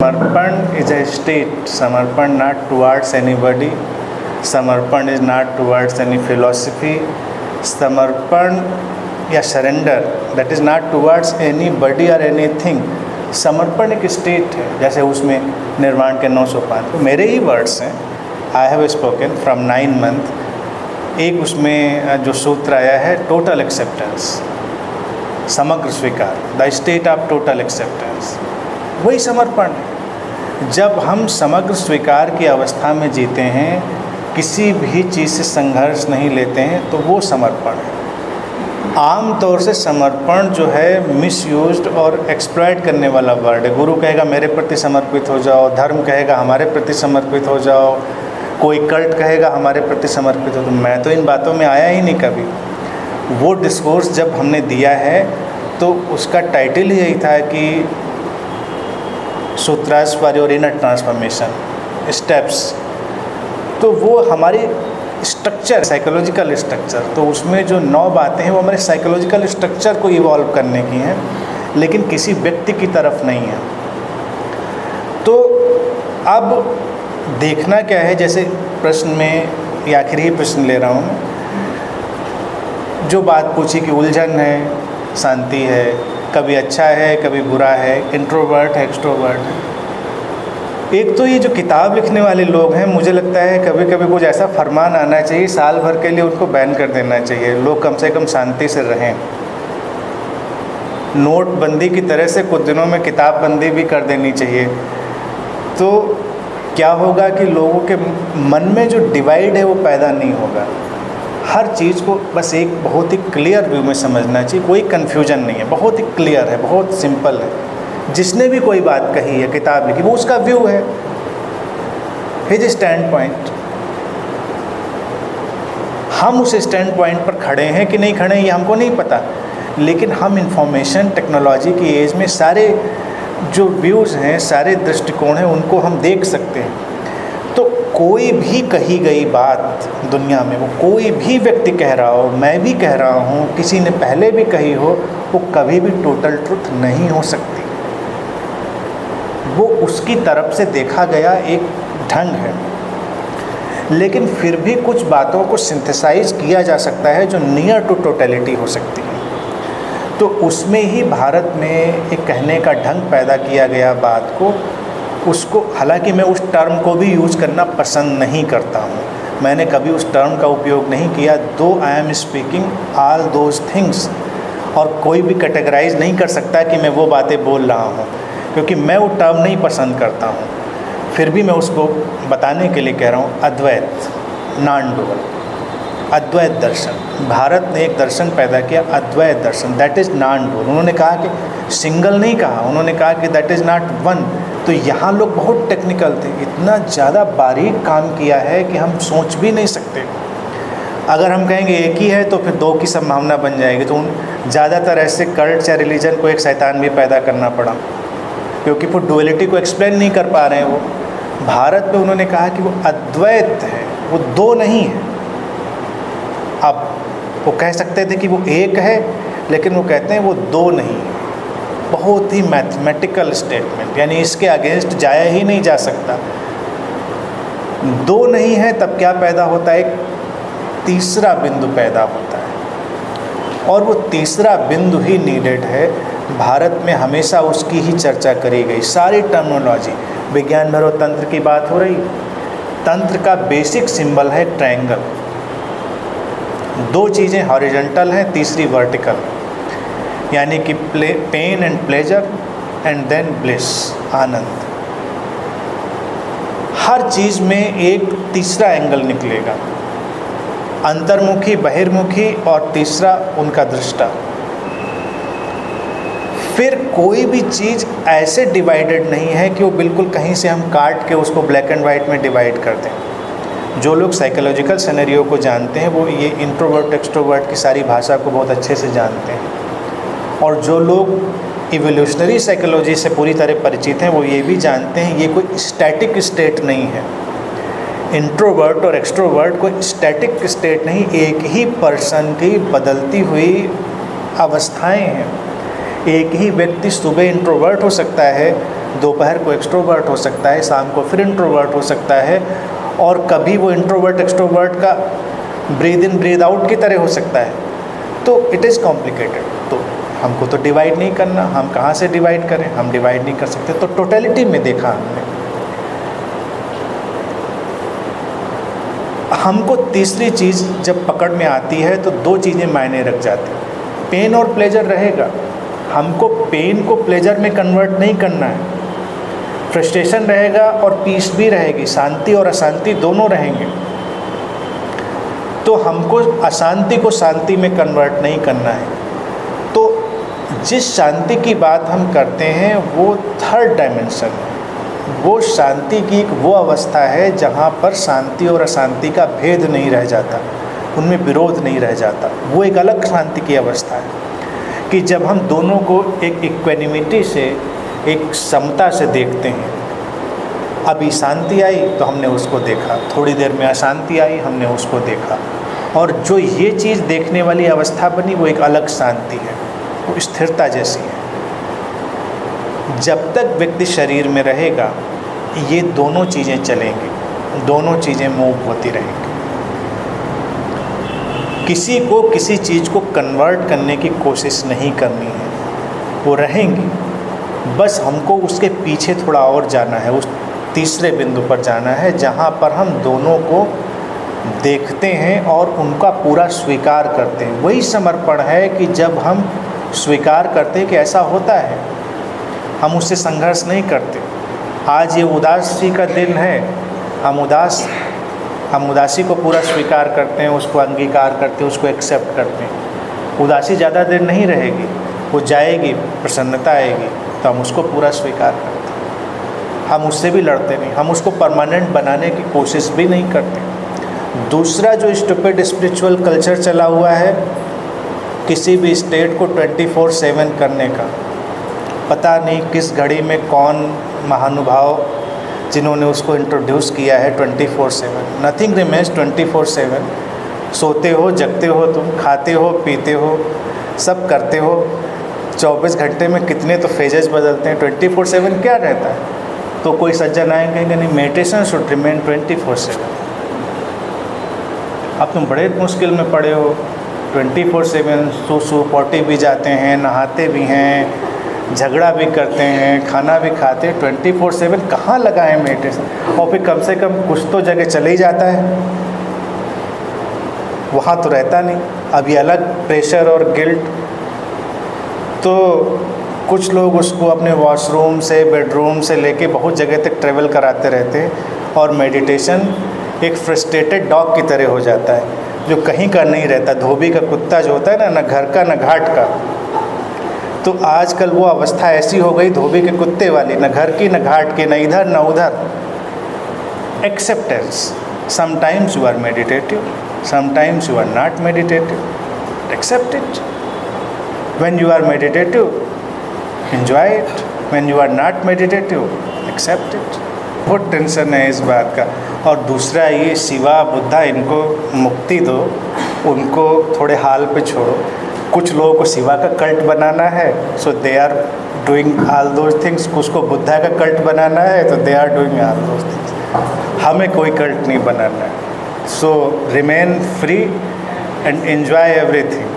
समर्पण is a state, समर्पण not towards anybody, समर्पण is not towards any philosophy, समर्पण या surrender that is not towards any बडी और एनीथिंग। समर्पण एक स्टेट है, जैसे उसमें निर्वाण के 9 सोपान, तो मेरे ही वर्ड्स हैं, I have spoken from 9 month. एक उसमें जो सूत्र आया है टोटल एक्सेप्टेंस, समग्र स्वीकार, the state of total acceptance, वही समर्पण है। जब हम समग्र स्वीकार की अवस्था में जीते हैं, किसी भी चीज़ से संघर्ष नहीं लेते हैं, तो वो समर्पण है। आम तौर से समर्पण जो है मिसयूज्ड और एक्सप्लॉइट करने वाला वर्ड है। गुरु कहेगा मेरे प्रति समर्पित हो जाओ, धर्म कहेगा हमारे प्रति समर्पित हो जाओ, कोई कल्ट कहेगा हमारे प्रति समर्पित हो। तो मैं तो इन बातों में आया ही नहीं कभी। वो डिस्कोर्स जब हमने दिया है तो उसका टाइटल ही यही था कि sutras for your inner transformation steps. तो वो हमारी स्ट्रक्चर, साइकोलॉजिकल स्ट्रक्चर, तो उसमें जो 9 बातें हैं वो हमारे साइकोलॉजिकल स्ट्रक्चर को इवॉल्व करने की हैं, लेकिन किसी व्यक्ति की तरफ नहीं है। तो अब देखना क्या है, जैसे प्रश्न में ये आखिरी ही प्रश्न ले रहा हूँ, जो बात पूछी कि उलझन है, शांति है, कभी अच्छा है कभी बुरा है, इंट्रोवर्ट है एक्सट्रोवर्ट है। एक तो ये जो किताब लिखने वाले लोग हैं, मुझे लगता है कभी कभी कुछ ऐसा फरमान आना चाहिए, साल भर के लिए उनको बैन कर देना चाहिए, लोग कम से कम शांति से रहें। नोटबंदी की तरह से कुछ दिनों में किताब बंदी भी कर देनी चाहिए। तो क्या होगा कि लोगों के मन में जो डिवाइड है वो पैदा नहीं होगा। हर चीज़ को बस एक बहुत ही क्लियर व्यू में समझना चाहिए, कोई कन्फ्यूजन नहीं है, बहुत ही क्लियर है, बहुत सिंपल है। जिसने भी कोई बात कही है, किताब लिखी, वो उसका व्यू है, हिज स्टैंड पॉइंट। हम उस स्टैंड पॉइंट पर खड़े हैं कि नहीं खड़े हैं ये हमको नहीं पता, लेकिन हम इंफॉर्मेशन टेक्नोलॉजी की एज में सारे जो व्यूज़ हैं, सारे दृष्टिकोण हैं, उनको हम देख सकते हैं। तो कोई भी कही गई बात दुनिया में, वो कोई भी व्यक्ति कह रहा हो, मैं भी कह रहा हूँ, किसी ने पहले भी कही हो, वो कभी भी टोटल ट्रुथ नहीं हो सकती। वो उसकी तरफ से देखा गया एक ढंग है, लेकिन फिर भी कुछ बातों को सिंथेसाइज किया जा सकता है जो नियर टू टोटलिटी हो सकती है। तो उसमें ही भारत में एक कहने का ढंग पैदा किया गया बात को, उसको, हालांकि मैं उस टर्म को भी यूज़ करना पसंद नहीं करता हूँ, मैंने कभी उस टर्म का उपयोग नहीं किया, दो I am speaking all those things, और कोई भी कैटेगराइज नहीं कर सकता कि मैं वो बातें बोल रहा हूँ, क्योंकि मैं वो टर्म नहीं पसंद करता हूँ। फिर भी मैं उसको बताने के लिए कह रहा हूँ, अद्वैत, नॉन डुअल, अद्वैत दर्शन। भारत ने एक दर्शन पैदा किया, अद्वैत दर्शन, दैट इज़ नॉन डुअल। उन्होंने कहा कि सिंगल नहीं कहा, उन्होंने कहा कि दैट इज़ नॉट वन। तो यहाँ लोग बहुत टेक्निकल थे, इतना ज़्यादा बारीक काम किया है कि हम सोच भी नहीं सकते। अगर हम कहेंगे एक ही है तो फिर दो की संभावना बन जाएगी। तो उन ज़्यादातर ऐसे कल्ट या रिलीजन को एक शैतान भी पैदा करना पड़ा, क्योंकि वो डुअलिटी को एक्सप्लेन नहीं कर पा रहे हैं। वो भारत में उन्होंने कहा कि वो अद्वैत है, वो दो नहीं है। अब वो कह सकते थे कि वो एक है, लेकिन वो कहते हैं वो दो नहीं है। बहुत ही मैथमेटिकल स्टेटमेंट, यानी इसके अगेंस्ट जाया ही नहीं जा सकता। दो नहीं है तब क्या पैदा होता है, एक तीसरा बिंदु पैदा होता है, और वो तीसरा बिंदु ही नीडेड है। भारत में हमेशा उसकी ही चर्चा करी गई। सारी टर्मिनोलॉजी, विज्ञान में तंत्र की बात हो रही, तंत्र का बेसिक सिंबल है ट्रायंगल। दो चीज़ें हॉरिजॉन्टल हैं, तीसरी वर्टिकल, यानी कि pain and pleasure and then bliss, आनंद। हर चीज़ में एक तीसरा एंगल निकलेगा, अंतर्मुखी, बहिर्मुखी, और तीसरा उनका दृष्टा। फिर कोई भी चीज़ ऐसे डिवाइडेड नहीं है कि वो बिल्कुल कहीं से हम काट के उसको ब्लैक एंड वाइट में डिवाइड कर दें। जो लोग साइकोलॉजिकल सिनेरियो को जानते हैं वो ये इंट्रोवर्ट एक्सट्रोवर्ट की सारी भाषा को बहुत अच्छे से जानते हैं, और जो लोग इवोल्यूशनरी साइकोलॉजी से पूरी तरह परिचित हैं वो ये भी जानते हैं ये कोई स्टैटिक स्टेट नहीं है। इंट्रोवर्ट और एक्सट्रोवर्ट कोई स्टैटिक स्टेट नहीं, एक ही पर्सन की बदलती हुई अवस्थाएं हैं। एक ही व्यक्ति सुबह इंट्रोवर्ट हो सकता है, दोपहर को एक्सट्रोवर्ट हो सकता है, शाम को फिर इंट्रोवर्ट हो सकता है, और कभी वो इंट्रोवर्ट एक्सट्रोवर्ट का ब्रीद इन ब्रीद आउट की तरह हो सकता है। तो इट इज़ कॉम्प्लिकेटेड। तो हमको तो डिवाइड नहीं करना, हम कहाँ से डिवाइड करें, हम डिवाइड नहीं कर सकते। तो टोटलिटी में देखा हमने। हमको तीसरी चीज़ जब पकड़ में आती है तो दो चीज़ें मायने रख जाती हैं, पेन और प्लेजर रहेगा। हमको पेन को प्लेजर में कन्वर्ट नहीं करना है। फ्रस्ट्रेशन रहेगा और पीस भी रहेगी, शांति और अशांति दोनों रहेंगे। तो हमको अशांति को शांति में कन्वर्ट नहीं करना है। तो जिस शांति की बात हम करते हैं वो थर्ड डायमेंशन है। वो शांति की एक वो अवस्था है जहाँ पर शांति और अशांति का भेद नहीं रह जाता, उनमें विरोध नहीं रह जाता। वो एक अलग शांति की अवस्था है कि जब हम दोनों को एक इक्वेनिमिटी से, एक समता से देखते हैं। अभी शांति आई तो हमने उसको देखा, थोड़ी देर में अशांति आई हमने उसको देखा, और जो ये चीज़ देखने वाली अवस्था बनी वो एक अलग शांति है, वो स्थिरता जैसी है। जब तक व्यक्ति शरीर में रहेगा ये दोनों चीज़ें चलेंगी, दोनों चीज़ें मूव होती रहेंगी। किसी को किसी चीज़ को कन्वर्ट करने की कोशिश नहीं करनी है, वो रहेंगी। बस हमको उसके पीछे थोड़ा और जाना है, उस तीसरे बिंदु पर जाना है जहाँ पर हम दोनों को देखते हैं और उनका पूरा स्वीकार करते हैं। वही समर्पण है कि जब हम स्वीकार करते हैं कि ऐसा होता है, हम उससे संघर्ष नहीं करते। आज ये उदासी का दिन है, हम उदासी को पूरा स्वीकार करते हैं, उसको अंगीकार करते हैं, उसको एक्सेप्ट करते हैं। उदासी ज़्यादा देर नहीं रहेगी, वो जाएगी, प्रसन्नता आएगी, तो हम उसको पूरा स्वीकार करते हैं। हम उससे भी लड़ते नहीं, हम उसको परमानेंट बनाने की कोशिश भी नहीं करते। दूसरा जो स्टूपिड स्पिरिचुअल कल्चर चला हुआ है, किसी भी स्टेट को 24/7 करने का, पता नहीं किस घड़ी में कौन महानुभाव जिन्होंने उसको इंट्रोड्यूस किया है 24/7। Nothing remains 24/7। सोते हो, जगते हो, तुम खाते हो, पीते हो, सब करते हो। 24 घंटे में कितने तो फेजेस बदलते हैं। 24/7 क्या रहता है? तो कोई सज्जन आए कहेंगे नहीं, मेडिटेशन शुड रिमेन 24/7। अब तुम बड़े मुश्किल में पड़े हो। 24/7 सूसू पोटी भी जाते हैं, नहाते भी हैं, झगड़ा भी करते हैं, खाना भी खाते हैं। 24/7 कहाँ लगा है मेडिटेशन? और फिर कम से कम कुछ तो जगह चले ही जाता है, वहाँ तो रहता नहीं। अभी अलग प्रेशर और गिल्ट। तो कुछ लोग उसको अपने वॉशरूम से, बेडरूम से लेके बहुत जगह तक ट्रैवल कराते रहते हैं, और मेडिटेशन एक फ्रस्ट्रेटेड डॉग की तरह हो जाता है जो कहीं का नहीं रहता। धोबी का कुत्ता जो होता है ना घर का न घाट का। तो आजकल वो अवस्था ऐसी हो गई धोबी के कुत्ते वाली, न घर की न घाट की, न इधर न उधर। Acceptance. Sometimes you are meditative, sometimes you are not meditative. Accept it. When you are meditative, enjoy it. When you are not meditative, accept it. बहुत टेंशन है इस बात का। और दूसरा ये शिवा बुद्धा, इनको मुक्ति दो, उनको थोड़े हाल पे छोड़ो। कुछ लोगों को शिवा का कल्ट बनाना है, so they are doing all those things. कुछ को बुद्धा का कल्ट बनाना है, तो they are doing all those things. हमें कोई कल्ट नहीं बनाना है। So remain free and enjoy everything.